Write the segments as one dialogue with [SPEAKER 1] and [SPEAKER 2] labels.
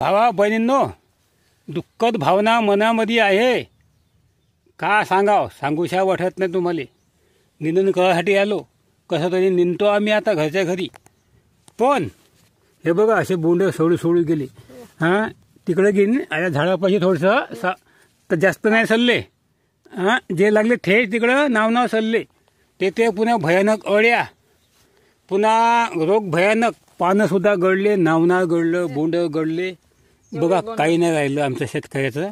[SPEAKER 1] भावा बहिणींनो, दुःखद भावना मनामध्ये आहे. का सांगाव, सांगूशा वाटत नाही तुम्हाला. निंदन करायसाठी आलो, कसं तरी निंदतो आम्ही आता घरच्या घरी. पण हे बघा असे बोंड सोडू गेले. हां, तिकडे गेली या झाडापाशी थोडंसं तर जास्त नाही सल्ले. हां, जे लागले थेट तिकडं नाव सल्ले. ते पुन्हा भयानक अळ्या, पुन्हा रोग भयानक. पानंसुद्धा गळले, नावना गळलं, बोंड गळले. बघा काही नाही राहिलं. आमच्या शेतकऱ्याचं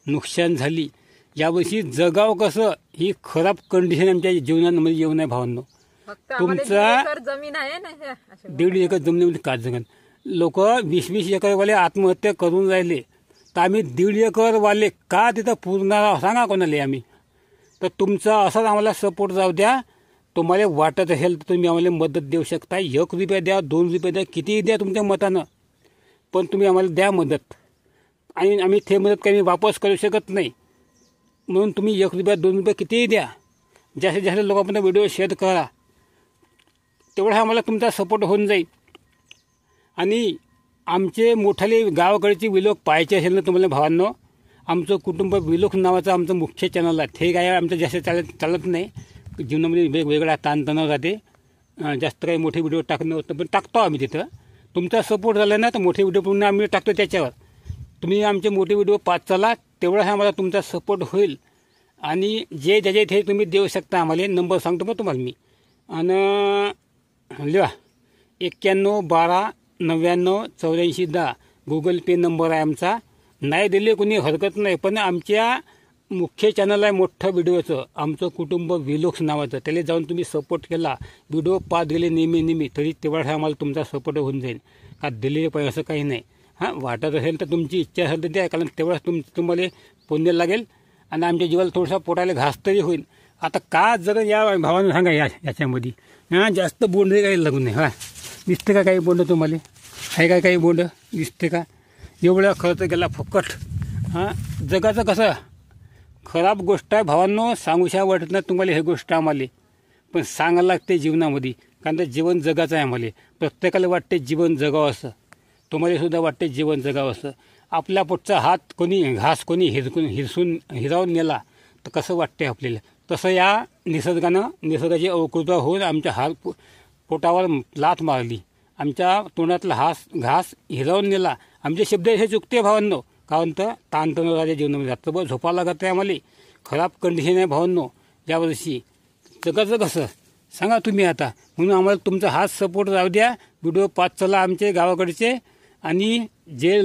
[SPEAKER 1] नुकसान झाली. यावर्षी जगाव कसं, ही खराब कंडिशन आमच्या जीवनामध्ये येऊ नये भावांनो. तुमचा
[SPEAKER 2] जमीन आहे ना,
[SPEAKER 1] 1.5 एकर जमिनीमध्ये का जगन. लोक 20-20 एकरवाले आत्महत्या करून राहिले, तर आम्ही 1.5 एकरवाले का तिथं पुरणार सांगा कोणाला आम्ही. तर तुमचा असाच आम्हाला सपोर्ट जाऊ द्या. तुम्हाला वाटत असेल तर तुम्ही आम्हाला मदत देऊ शकता. 1 रुपया द्या, 2 रुपये द्या, कितीही द्या तुमच्या मतानं, पण तुम्ही आम्हाला द्या मदत. आणि आम्ही ते मदत काही वापस करू शकत नाही. म्हणून तुम्ही 1 रुपया 2 रुपये कितीही द्या. जास्तीत जास्त लोकांपर्यंत व्हिडिओ शेअर करा. तेवढा आम्हाला तुमचा सपोर्ट होऊन जाईल. आणि आमचे मोठाले गावाकडचे व्हिडिओ पाहायचे असेल ना तुम्हाला भावांनो, आमचं कुटुंब व्हिडिओ नावाचं आमचं मुख्य चॅनल आहे. ते काय आमचं जास्त चालत नाही. जीवनामध्ये वेगवेगळा ताणतणाव राहते. जास्त काही मोठे व्हिडिओ टाकणं होतं, पण टाकतो आम्ही तिथं. तुमचा सपोर्ट झाला ना तर मोठे व्हिडिओ पुन्हा आम्ही टाकतो त्याच्यावर. तुम्ही आमचे मोठे व्हिडिओ पाहत चला, तेवढा आम्हाला तुमचा सपोर्ट होईल. आणि जे ज्याचे ते तुम्ही देऊ शकता आम्हाला. नंबर सांगतो मग तुम्हाला मी. आणि लिहा 91 12 99 84 10 गुगल पे नंबर आहे आमचा. नाही दिले कोणी हरकत नाही, पण आमच्या मुख्य चॅनल आहे मोठं व्हिडिओचं, आमचं कुटुंब व्हिलॉग्स नावाचं. त्याला जाऊन तुम्ही सपोर्ट केला, व्हिडिओ पाहत गेले नेहमी तरी तेवढा आम्हाला तुमचा सपोर्ट होऊन जाईल. का दिलेले पाहिजे असं काही नाही. हां, वाटत असेल तर तुमची इच्छा असेल तर द्या, कारण तेवढाच तुम्हाला पुण्य लागेल आणि आमच्या जीवाला थोडासा पोटाला घास तरी होईल. आता का जर या भावानं सांगा याच्यामध्ये हां जास्त बोंड काही लागू नये. हां, दिसते का काही बोंड तुम्हाला? आहे का काही बोंड दिसते का? एवढा खर्च गेला फुकट. हां, जगाचं कसं खराब गोष्ट आहे भावांनो. सांगूशा वाटत नाही तुम्हाला हे गोष्ट आम्हाला, पण सांगायला लागते जीवनामध्ये. कारण तर जीवन जगाचं आहे आम्हाला. प्रत्येकाला वाटते जीवन जगावं असं. तुम्हाला सुद्धा वाटते जीवन जगावं असं. आपल्या पोटचा हात कोणी घास कोणी हिरावून नेला तर कसं वाटते आपल्याला, तसं या निसर्गाची अवकृपा होऊन आमच्या हात पोटावर लाथ मारली. आमच्या तोंडातला घास हिरावून नेला. आमचे शब्द हे चुकते भावांनो. कारण तर ताणतणावाच्या जीवनामध्ये रात्रभर झोपा लागत आहे आम्हाला. खराब कंडिशन आहे भावांनो यावर्षी. जगाचं कसं सांगा तुम्ही आता. म्हणून आम्हाला तुमचा हाच सपोर्ट राहू द्या. व्हिडिओ पाहत चला आमचे गावाकडचे. आणि जे